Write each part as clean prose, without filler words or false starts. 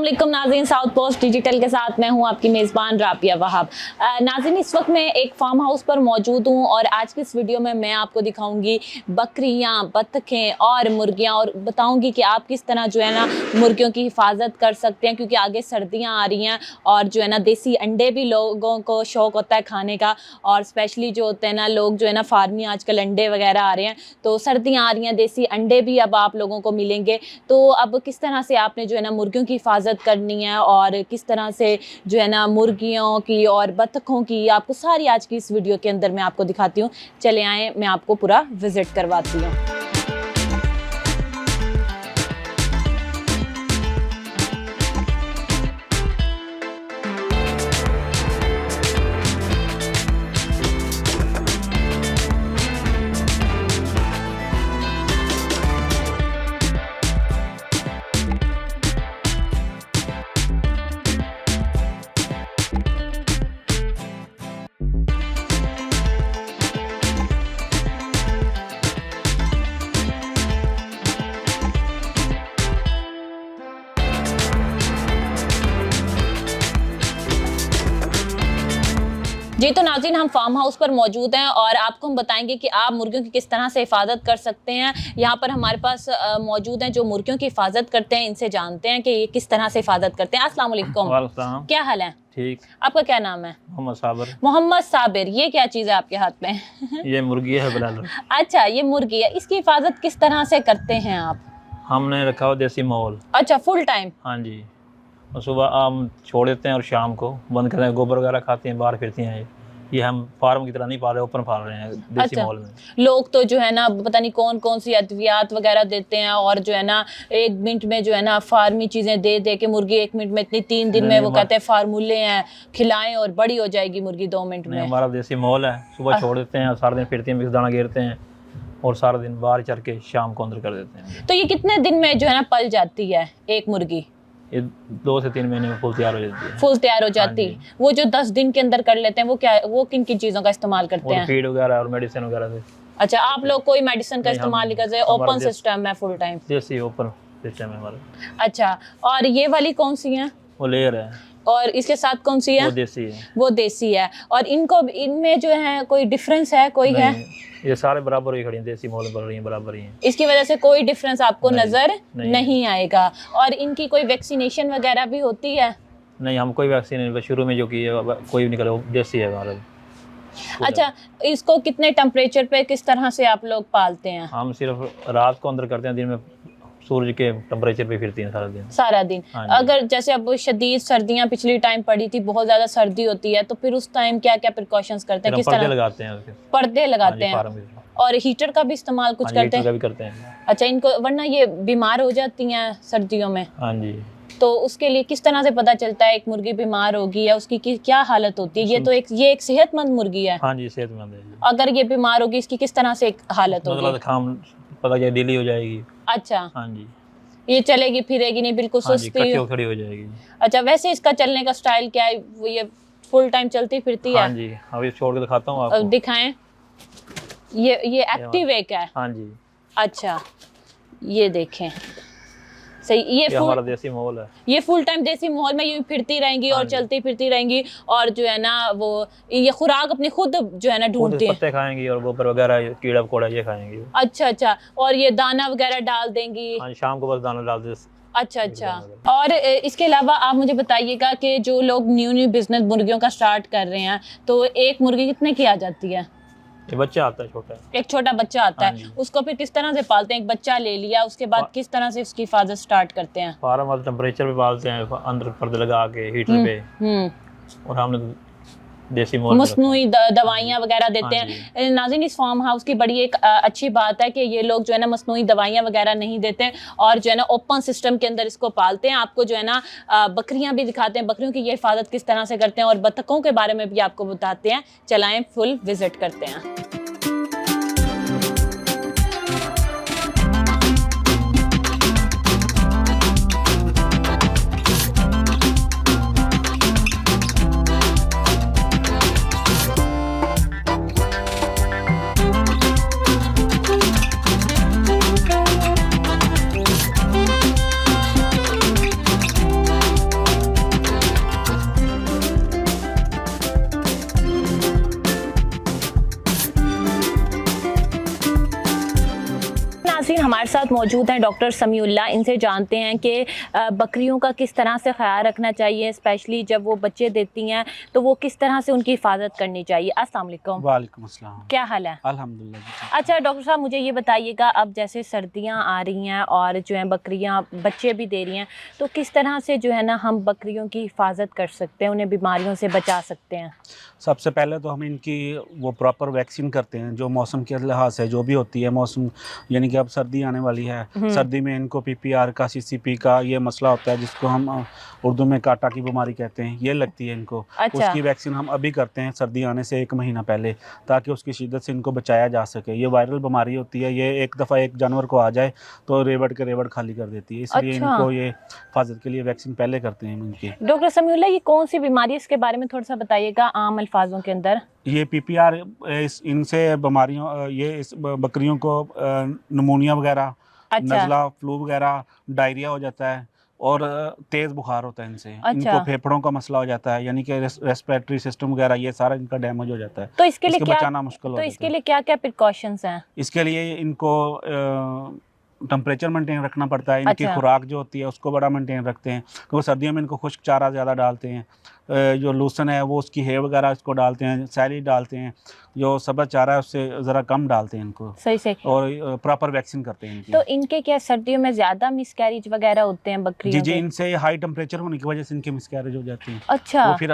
अस्सलाम वालेकुम नाज़रीन, साउथ पोस्ट डिजिटल के साथ मैं हूं आपकी मेज़बान राबिया वहाब। नाज़रीन, इस वक्त मैं एक फार्म हाउस पर मौजूद हूं और आज की इस वीडियो में मैं आपको दिखाऊंगी बकरियां, बत्तखें और मुर्गियां, और बताऊंगी कि आप किस तरह जो है ना मुर्गियों की हिफाजत कर सकते हैं, क्योंकि आगे सर्दियां आ रही हैं और जो है ना देसी अंडे भी लोगों को शौक़ होता है खाने का। और स्पेशली जो होते हैं ना लोग जो है ना फार्मी आजकल अंडे वगैरह आ रहे हैं, तो सर्दियाँ आ रही हैं, देसी अंडे भी अब आप लोगों को मिलेंगे। तो अब किस तरह से आपने जो है ना मुर्गियों की हिफाजत करनी है और किस तरह से जो है ना मुर्गियों की और बत्तखों की, आपको सारी आज की इस वीडियो के अंदर मैं आपको दिखाती हूँ। चले आए, मैं आपको पूरा विजिट करवाती हूँ। जी तो नाज़रीन, हम फार्म हाउस पर मौजूद हैं और आपको हम बताएंगे कि आप मुर्गियों की किस तरह से हिफाजत कर सकते हैं। यहाँ पर हमारे पास मौजूद हैं जो मुर्गियों की हिफाजत करते हैं, इनसे जानते हैं कि ये किस तरह से हिफाजत करते हैं। अस्सलाम वालेकुम, क्या हाल है? ठीक। आपका क्या नाम है? मोहम्मद साबिर। मोहम्मद साबिर, ये क्या चीज़ है आपके हाथ में? ये मुर्गी है ब्रायलर। अच्छा, ये मुर्गी है, इसकी हिफाजत किस तरह से करते हैं आप? हमने रखा हुआ देसी माहौल। अच्छा, फुल टाइम? हाँ जी, और सुबह हम छोड़ देते हैं और शाम को बंद करते हैं। गोबर वगैरह खाती हैं, बाहर फिरती हैं। ये हम फार्म की तरह नहीं पाल रहे, ओपन पाल रहे हैं देसी अच्छा, माहौल में। लोग तो जो है ना पता नहीं कौन कौन सी अद्वियात वगैरह देते हैं और जो है ना 1 मिनट में जो है ना फार्मी चीज़ें दे दे के मुर्गी 1 मिनट में इतनी 3 दिन में वो कहते हैं फार्मूले हैं, खिलाएं और बड़ी हो जाएगी मुर्गी 2 मिनट में। हमारा देसी माहौल है, सुबह छोड़ देते हैं, सारा दिन फिरती हैं, मिक्स दाना घेरते हैं और सारा दिन बाहर चर के शाम को अंदर कर देते हैं। तो ये कितने दिन में जो है ना पल जाती है एक मुर्गी? ये 2 से 3 महीने में फुल तैयार हो जाती है। फुल तैयार हो जाती है। वो जो 10 दिन के अंदर कर लेते हैं वो क्या, वो किन किन चीज़ों का इस्तेमाल करते हैं? फीड वगैरह और मेडिसिन वगैरह से। अच्छा, आप लोग कोई मेडिसिन का इस्तेमाल नहीं करते? ओपन सिस्टम है फुल टाइम? देसी ओपन सिस्टम है हमारा। अच्छा, और ये वाली कौन सी है? वो लेयर है। और इसके साथ कौन सी है? वो देसी है। वो देसी है। और इनको, इनमें जो है कोई डिफरेंस है, कोई है? ये सारे बराबर ही खड़ी हैं, देसी माहौल बढ़ रही हैं, बराबर ही हैं। इसकी वजह से कोई डिफरेंस आपको नजर नहीं आएगा। और इनकी कोई वैक्सीनेशन वगैरह भी होती है? नहीं, हम कोई वैक्सीन नहीं, शुरू में जो की है कोई निकला देसी है हमारा। अच्छा, इसको कितने टेम्परेचर पे किस तरह से आप लोग पालते हैं? हम सिर्फ रात को अंदर करते हैं, दिन में सूरज के टेम्परेचर पे फिरती हैं सारा दिन। अगर जैसे अब शदीद सर्दियां पिछली टाइम पड़ी थी, बहुत ज्यादा सर्दी होती है, तो फिर उस टाइम क्या क्या प्रिकॉशंस करते हैं? किस तरह लगाते हैं? पर्दे लगाते हैं। और हीटर का भी इस्तेमाल कुछ करते हैं? भी करते हैं। अच्छा, इनको वरना ये बीमार हो जाती हैं सर्दियों में। हाँ जी। तो उसके लिए किस तरह से पता चलता है एक मुर्गी बीमार होगी या उसकी क्या हालत होती है? ये तो एक सेहतमंद मुर्गी है। हाँ जी, सेहतमंद है। अगर ये बीमार होगी, इसकी किस तरह से एक हालत होगी? पता क्या, ढीली हो जाएगी। अच्छा। हाँ जी। ये चलेगी फिरेगी नहीं, बिल्कुल सुस्त खड़ी हो जाएगी। अच्छा, वैसे इसका चलने का स्टाइल क्या है? वो ये फुल टाइम चलती फिरती है? हाँ जी, अभी छोड़ के दिखाता हूँ आपको। दिखाएं। ये एक्टिव एक है? हाँ जी। अच्छा, ये देखें, सही। ये हमारा देसी माहौल है। ये फुल टाइम देसी माहौल में यूं फिरती रहेंगी और चलती फिरती रहेंगी और जो है ना वो ये खुराक अपनी खुद जो है ना ढूंढती है। पत्ते खाएंगी और गोबर वगैरह, कीड़ा कोड़ा ये खाएंगी। अच्छा, और ये दाना वगैरह डाल देंगी? हाँ, शाम को बस दाना डाल दे। अच्छा। और इसके अलावा आप मुझे बताइएगा कि जो लोग न्यू बिजनेस मुर्गियों का स्टार्ट कर रहे हैं, तो एक मुर्गी कितने की आ जाती है? ये बच्चा आता है छोटा। एक छोटा बच्चा आता है, उसको फिर किस तरह से पालते हैं? एक बच्चा ले लिया, उसके बाद किस तरह से उसकी हिफाजत स्टार्ट करते हैं? फार्म वाले टेम्परेचर पे पालते हैं, अंदर पर्दे लगा के हीटर पे। और हमने देसी मस्नूई दवाइयाँ वगैरह देते हैं। नाज़रीन, इस फार्म हाउस की बड़ी एक अच्छी बात है कि ये लोग जो है ना मस्नूई दवाइयाँ वगैरह नहीं देते और जो है ना ओपन सिस्टम के अंदर इसको पालते हैं। आपको जो है ना बकरियाँ भी दिखाते हैं, बकरियों की ये हिफाजत किस तरह से करते हैं, और बत्तखों के बारे में भी आपको बताते हैं। चलाएं, फुल विजिट करते हैं। साथ मौजूद हैं डॉक्टर समीउल्लाह। इनसे जानते हैं कि बकरियों का किस तरह से ख्याल रखना चाहिए, स्पेशली जब वो बच्चे देती हैं तो वो किस तरह से उनकी हिफाजत करनी चाहिए। अस्सलाम वालेकुम। वालेकुम अस्सलाम। क्या हाल है? अल्हम्दुलिल्लाह जी। अच्छा डॉक्टर साहब, मुझे ये बताइएगा, अब जैसे सर्दियां आ रही हैं और जो है बकरियां बच्चे भी दे रही हैं, तो किस तरह से जो है ना हम बकरियों की हिफाजत कर सकते हैं, उन्हें बीमारियों से बचा सकते हैं? सबसे पहले तो हम इनकी वो प्रॉपर वैक्सीन करते हैं जो मौसम के लिहाज से जो भी होती है मौसम, यानी कि अब सर्दी आने वाली है, सर्दी में इनको पीपीआर का, सीसीपी का ये मसला होता है जिसको हम उर्दू में काटा की बीमारी कहते हैं, ये लगती है इनको। अच्छा। उसकी वैक्सीन हम अभी करते हैं सर्दी आने से 1 महीना पहले, ताकि उसकी शिद्दत से इनको बचाया जा सके। ये वायरल बीमारी होती है, ये एक दफ़ा एक जानवर को आ जाए तो रेवड़ के रेवड़ खाली कर देती है, इसलिए अच्छा। इनको ये हिफाजत के लिए वैक्सीन पहले करते हैं इनकी। डॉक्टर समीउल्लाह, ये कौन सी बीमारी है, इसके बारे में थोड़ा सा बताइएगा आम अल्फाजों के अंदर। ये पीपीआर, इनसे बीमारियों, ये इस बकरियों को निमोनिया वगैरह, अच्छा। नज़ला, फ्लू वगैरह, डायरिया हो जाता है और तेज़ बुखार होता है इनसे। अच्छा। इनको फेफड़ों का मसला हो जाता है, यानी कि रेस्पिरेटरी सिस्टम वगैरह ये सारा इनका डैमेज हो जाता है। तो इसके लिए इसको क्या बचाना मुश्किल हो तो जाता इसके है। लिए क्या क्या प्रिकॉशंस हैं? इसके लिए इनको टेम्परेचर मेंटेन रखना पड़ता है। इनकी अच्छा। खुराक जो होती है उसको बड़ा मेंटेन रखते हैं, क्योंकि सर्दियों में इनको खुश्क चारा ज़्यादा डालते हैं। जो लूसन है वो उसकी है वगैरह इसको डालते हैं, सैली डालते हैं। जो सब्ज़ चारा है उससे ज़रा कम डालते हैं इनको, सही सही। और प्रॉपर वैक्सीन करते हैं इनकी। तो इनके क्या सर्दियों में ज्यादा मिसकैरेज वगैरह होते हैं जी बकरियों जी, के? इनसे हाई टेम्परेचर होने की वजह से इनके मिसकैरेज हो जाती हैं। अच्छा। वो फिर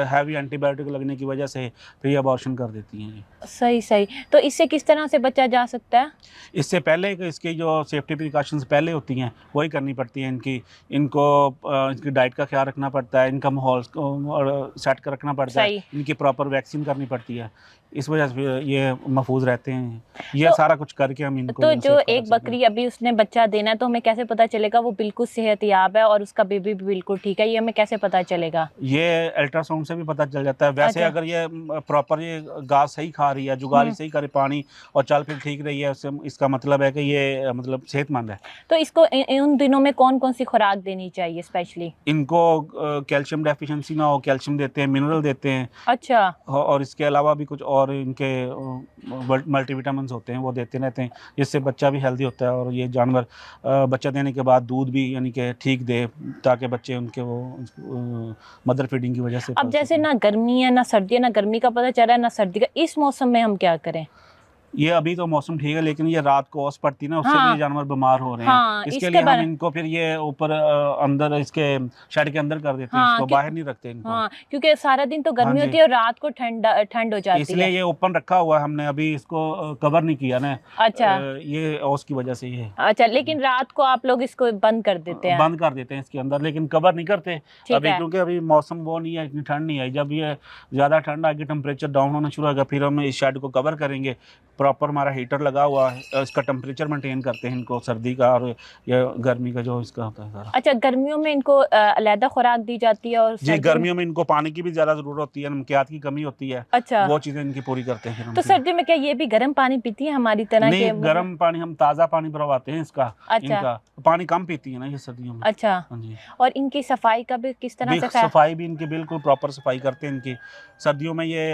हैवी एंटीबायोटिक लगने की वजह से फिर ये अबॉर्शन कर देती हैं। सही सही। तो इससे किस तरह से बचा जा सकता है? इससे पहले कि इसकी जो सेफ्टी प्रिकॉशंस पहले होती हैं वही करनी पड़ती हैं इनको इनकी डाइट का ख्याल रखना पड़ता है, इनका माहौल और सेट कर रखना पड़ता है, सही। इनकी प्रॉपर वैक्सीन करनी पड़ती है। इस वजह से ये महफूज रहते हैं। ये तो- सारा कुछ करके हम इनको तो इनसे जो हिफाजत एक करते हैं। बकरी अभी उसने बच्चा देना है, तो हमें कैसे पता चलेगा वो बिल्कुल सेहतयाब है और उसका बेबी भी बिल्कुल ठीक है? ये हमें कैसे पता चलेगा? ये अल्ट्रासाउंड से भी पता चल जाता है। वैसे अच्छा। अगर ये प्रॉपर ये घास सही खा रही है, जुगाली सही करे, पानी और चल फिर ठीक रही है, उससे इसका मतलब है कि ये मतलब सेहतमंद है। तो इसको उन दिनों में कौन कौन सी खुराक देनी चाहिए स्पेशली? इनको कैल्शियम डेफिशिएंसी ना हो, कैल्शियम देते हैं, मिनरल देते हैं, अच्छा। और इसके अलावा भी कुछ और इनके मल्टीविटामिन्स होते हैं वो देते रहते हैं, जिससे बच्चा भी हेल्दी होता है और ये जानवर बच्चा देने के बाद दूध भी यानी कि ठीक दे, ताकि बच्चे उनके वो मदर फीडिंग की वजह से अब पल जैसे सकें। ना गर्मी है ना सर्दी है, ना गर्मी का पता चल रहा है ना सर्दी का, इस मौसम में हम क्या करें? ये अभी तो मौसम ठीक है, लेकिन ये रात को ओस पड़ती है ना, उससे भी हाँ। ये जानवर बीमार हो रहे हैं। हाँ, इसके इसके लिए हम बारे- इनको फिर ये ऊपर अंदर इसके शेड के अंदर कर देते हैं, हाँ, इसको क्यों- बाहर नहीं रखते इनको। हाँ, क्योंकि सारा दिन तो हाँ गर्मी जी। होती है और रात को ठंड हो जाती इसलिए है। ये ओपन रखा हुआ है हमने, अभी इसको कवर नहीं किया ना। अच्छा। ये ओस की वजह से ये अच्छा, लेकिन रात को आप लोग इसको बंद कर देते हैं? बंद कर देते हैं इसके अंदर, लेकिन कवर नहीं करते ठीक अभी, है। क्योंकि अभी मौसम वो नहीं है, इतनी ठंड नहीं आई। जब ये ज़्यादा ठंड आएगी, टेम्परेचर डाउन होना शुरू होगा, फिर हम इस शेड को कवर करेंगे। प्रॉपर हमारा हीटर लगा हुआ है, इसका टेम्परेचर मेंटेन करते हैं इनको, सर्दी का और या गर्मी का जो इसका होता है सारा। अच्छा, गर्मियों में इनको अलहदा खुराक दी जाती है और जी, सर्दियों में- गर्मियों में इनको पानी की भी ज़्यादा ज़रूरत होती है, नमकियात की कमी होती है, अच्छा। वो चीज़ें इनकी पूरी करते हैं फिर हम तो फिर। सर्दियों में क्या ये भी गर्म पानी पीती है हमारी तरह नहीं, के? गर्म पानी हम ताज़ा पानी भरवाते हैं इसका। अच्छा। इनका पानी कम पीती है ना ये सर्दियों में। अच्छा। हाँ जी। और इनकी सफाई का भी किस तरह से ख्याल? सफाई भी इनकी बिल्कुल प्रॉपर सफाई करते हैं इनकी। सर्दियों में ये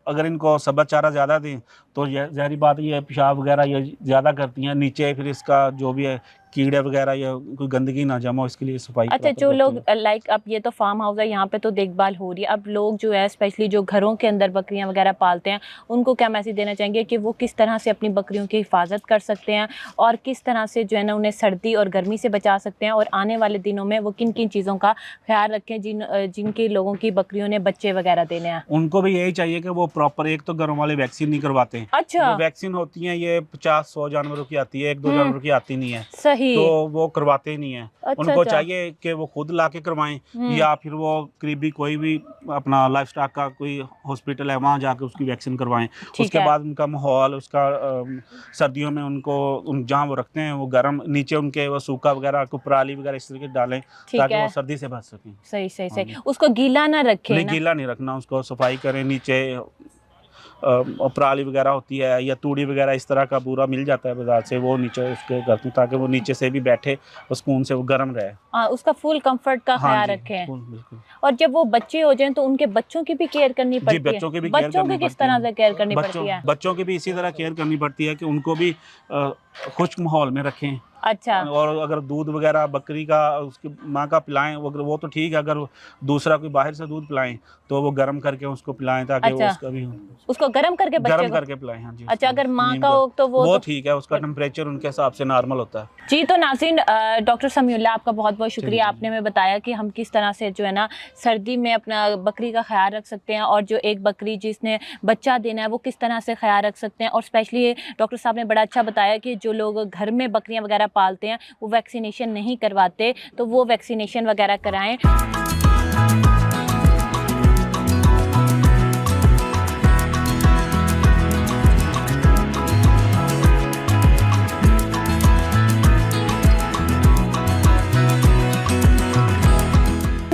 अगर इनको सब्ज़ चारा ज़्यादा दें तो ये ज़ाहिर बात है, ये पेशाब वगैरह ये ज़्यादा करती हैं नीचे, फिर इसका जो भी है कीड़े वगैरह या कोई गंदगी ना जमा हो, इसके लिए सफाई अच्छा, प्रॉपर जो करते लोग हैं। लाइक अब ये तो फार्म हाउस है, यहाँ पे तो देखभाल हो रही है, अब लोग जो है स्पेशली जो घरों के अंदर बकरियां वगैरह पालते हैं, उनको क्या मैसेज देना चाहेंगे कि वो किस तरह से अपनी बकरियों की हिफाजत कर सकते हैं और किस तरह से जो है ना उन्हें सर्दी और गर्मी से बचा सकते हैं, और आने वाले दिनों में वो किन किन चीज़ों का ख्याल रखें जिनके लोगों की बकरियों ने बच्चे वगैरह देने हैं? उनको भी यही चाहिए कि वो प्रॉपर, एक तो घरों वाले वैक्सीन नहीं करवाते हैं। अच्छा। जो वैक्सीन होती है ये 50-100 जानवरों की आती है, 1-2 जानवरों की आती नहीं है, सही। तो वो करवाते ही नहीं है। अच्छा, उनको अच्छा। चाहिए कि वो खुद ला के करवाएं, या फिर वो करीबी कोई भी अपना लाइफ स्टॉक का कोई हॉस्पिटल है वहाँ जाके उसकी वैक्सीन करवाएं। ठीक उसके है। बाद उनका माहौल, उसका सर्दियों में उनको जहाँ वो रखते हैं वो गर्म, नीचे उनके वो सूखा वगैरह को पराली वगैरह इस तरीके डालें, ठीक ताकि है। वो सर्दी से बच सकें। सही सही हाँ सही। जी। उसको गीला ना रखें नहीं, ना? गीला नहीं रखना, उसको सफाई करें नीचे। पराली वगैरह होती है या तूड़ी वगैरह इस तरह का पूरा मिल जाता है बाजार से, वो नीचे उसके करती हूँ ताकि वो नीचे से भी बैठे और सुकून से वो गर्म रहे। उसका फुल कंफर्ट का हाँ ख्याल जी, रखें। बिल्कुल। और जब वो बच्चे हो जाएं तो उनके बच्चों की भी केयर करनी जी, पड़ती है। बच्चों की भी केयर बच्चों करनी की किस पड़ती तरह है। से केयर करनी पड़ती है? बच्चों की भी इसी तरह केयर करनी पड़ती है कि उनको भी खुश्क माहौल में रखें। अच्छा और अगर दूध वगैरह बकरी का उसकी माँ का पिलाएं, वो तो ठीक है, अगर दूसरा कोई बाहर से दूध पिलाएं तो वो गर्म करके उसको पिलाएं ताकि वो अच्छा, उसका भी उसको गर्म करके बच्चे गर्म को? करके पिलाएं। हाँ जी, अच्छा, उसको अगर माँ नीम का हो तो वो तो ठीक है, उसका टेम्परेचर उनके हिसाब से नॉर्मल होता है। जी। तो नाज़रीन, डॉक्टर समीउल्लाह आपका बहुत बहुत शुक्रिया, जी। आपने हमें बताया कि हम किस तरह से जो है ना सर्दी में अपना बकरी का ख्याल रख सकते हैं, और जो एक बकरी जिसने बच्चा देना है वो किस तरह से ख्याल रख सकते हैं। और स्पेशली डॉक्टर साहब ने बड़ा अच्छा बताया कि जो लोग घर में बकरियां वगैरह पालते हैं वो वैक्सीनेशन नहीं करवाते, तो वो वैक्सीनेशन वगैरह कराएं।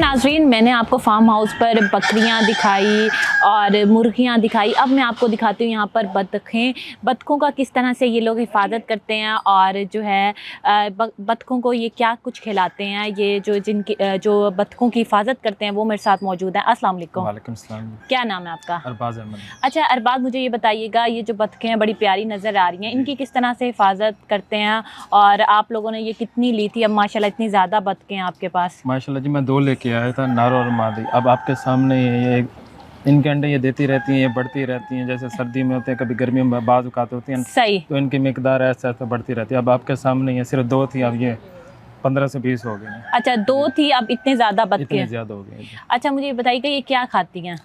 नाज़रीन, मैंने आपको फार्म हाउस पर बकरियां दिखाई और मुर्गियां दिखाई, अब मैं आपको दिखाती हूँ यहाँ पर बतखें। बतखों का किस तरह से ये लोग हिफाजत करते हैं, और जो है बतखों को ये क्या कुछ खिलाते हैं। ये जो बतखों की हिफाजत करते हैं वो मेरे साथ मौजूद हैं। अस्सलाम वालेकुम। वालेकुम सलाम। क्या नाम है आपका? अरबाज अहमद। अच्छा अरबाज, मुझे ये बताइएगा, ये जो बतखें हैं बड़ी प्यारी नज़र आ रही हैं, इनकी किस तरह से हिफाजत करते हैं, और आप लोगों ने ये कितनी ली थी? अब माशाल्लाह इतनी ज़्यादा बतखें हैं आपके पास। माशाल्लाह जी, मैं 2 लेके आया था, नर और मादी। अब आपके सामने ये इनके अंडे ये देती रहती हैं, ये बढ़ती रहती हैं। जैसे सर्दी में होते हैं, कभी गर्मियों में बाज़ औक़ात होती हैं, सही। तो इनकी मिकदार ऐसे ऐसे बढ़ती रहती है। अब आपके सामने ये सिर्फ 2 थी, अब ये 15 से 20 हो गई हैं। अच्छा, 2 थी, अब इतने ज़्यादा बतखें? इतनी ज़्यादा हो गई हैं। अच्छा, मुझे ये बताइएगा ये क्या खाती हैं?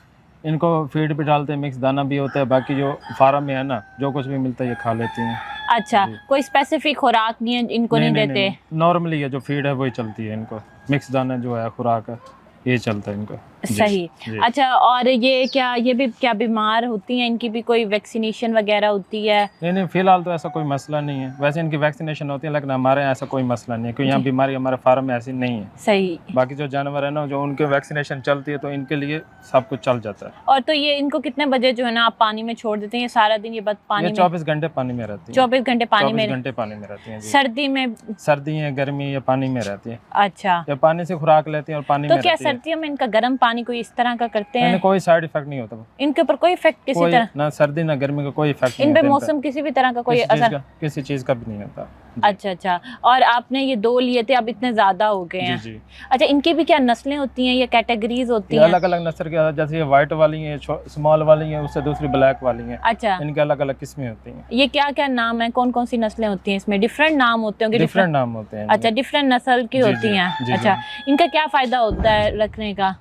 इनको फीड भी डालते हैं, मिक्स दाना भी होता है, बाकी जो फार्म में है ना, जो कुछ भी मिलता है ये खा लेती हैं। अच्छा, कोई स्पेसिफिक खुराक नहीं है इनको? नहीं देते? नॉर्मली ये जो फीड है वही चलती है इनको। मिक्स दाना जो है खुराक है, ये चलता है इनको। सही। अच्छा, और ये भी क्या बीमार होती हैं? इनकी भी कोई वैक्सीनेशन वगैरह होती है? नहीं, फिलहाल तो ऐसा कोई मसला नहीं है। वैसे इनकी वैक्सीनेशन होती है, लेकिन हमारे यहाँ ऐसा कोई मसला नहीं है, क्योंकि यहाँ बीमारी हमारे फार्म में ऐसी नहीं है। सही। बाकी जो जानवर है ना, जो उनके वैक्सीनेशन चलती है, तो इनके लिए सब कुछ चल जाता है। और तो ये इनको कितने बजे जो है ना आप पानी में छोड़ देते हैं? ये सारा दिन ये पानी में? 24 घंटे पानी में रहती है। 24 घंटे पानी में? 24 घंटे पानी में रहती है। सर्दी में? सर्दी है, गर्मी या पानी में रहती है। अच्छा, या पानी से खुराक लेती है और पानी में तो क्या रहती है। सर्दियों में इनका गर्म पानी कोई इस तरह का करते हैं? कोई साइड इफेक्ट नहीं होता इनके ऊपर कोई इफेक्ट किसी तरह? ना सर्दी ना गर्मी का कोई इफेक्ट नहीं इन पे होता। मौसम किसी भी तरह का कोई असर? किसी चीज़ का भी नहीं होता। अच्छा अच्छा। और आपने ये 2 लिए थे, अब इतने ज्यादा हो गए हैं। जी। अच्छा, इनकी भी क्या नस्लें होती हैं या कैटेगरीज होती हैं? अलग अलग नस्ल के, जैसे ये व्हाइट वाली है, स्मॉल वाली है, उससे दूसरी ब्लैक वाली है। अच्छा, इनके अलग अलग किस्में होती हैं। ये क्या क्या नाम है? कौन कौन सी नस्लें होती हैं इसमें? डिफरेंट नाम होते होंगे? डिफरेंट नाम होते हैं। अच्छा, डिफरेंट नस्ल की होती हैं। अच्छा, इनका क्या फायदा होता है रखने का?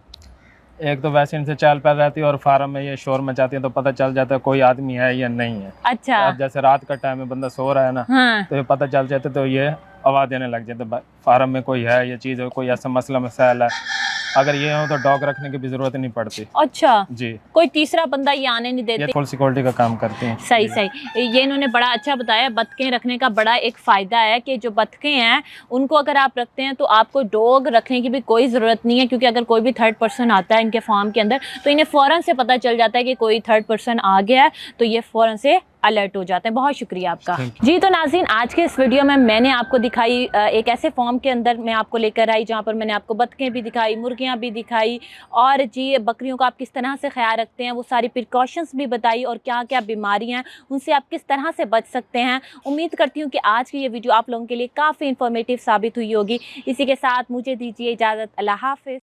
एक तो वैसे इनसे चाल पैदा रहती है, और फार्म में ये शोर मचाती है, तो पता चल जाता है कोई आदमी है या नहीं है। अच्छा। अब जैसे रात का टाइम में बंदा सो रहा है ना, हाँ। तो ये पता चल जाता है, तो ये आवाज़ देने लग जाते हैं, फार्म में कोई है, ये चीज़ है, कोई ऐसा मसला मसाइल है। अगर ये हो तो डॉग रखने की भी जरूरत नहीं पड़ती। अच्छा जी, कोई तीसरा बंदा ये आने नहीं देते? ये फुल सिक्योरिटी का काम करते हैं। सही सही, ये इन्होंने बड़ा अच्छा बताया। बतखें रखने का बड़ा एक फ़ायदा है कि जो बतखें हैं उनको अगर आप रखते हैं तो आपको डॉग रखने की भी कोई ज़रूरत नहीं है, क्योंकि अगर कोई भी थर्ड पर्सन आता है इनके फार्म के अंदर तो इन्हें फ़ौरन से पता चल जाता है कि कोई थर्ड पर्सन आ गया है, तो ये फ़ौरन से अलर्ट हो जाते हैं। बहुत शुक्रिया आपका। जी, तो नाज़रीन, आज के इस वीडियो में मैंने आपको दिखाई एक ऐसे फॉर्म के अंदर मैं आपको लेकर आई जहाँ पर मैंने आपको बतखें भी दिखाई, मुर्गियाँ भी दिखाई, और जी बकरियों का आप किस तरह से ख्याल रखते हैं वो सारी प्रिकॉशंस भी बताई, और क्या क्या बीमारियाँ हैं उनसे आप किस तरह से बच सकते हैं। उम्मीद करती हूँ कि आज की ये वीडियो आप लोगों के लिए काफ़ी इन्फॉर्मेटिव साबित हुई होगी। इसी के साथ मुझे दीजिए इजाज़त। अल्लाह हाफ़िज़।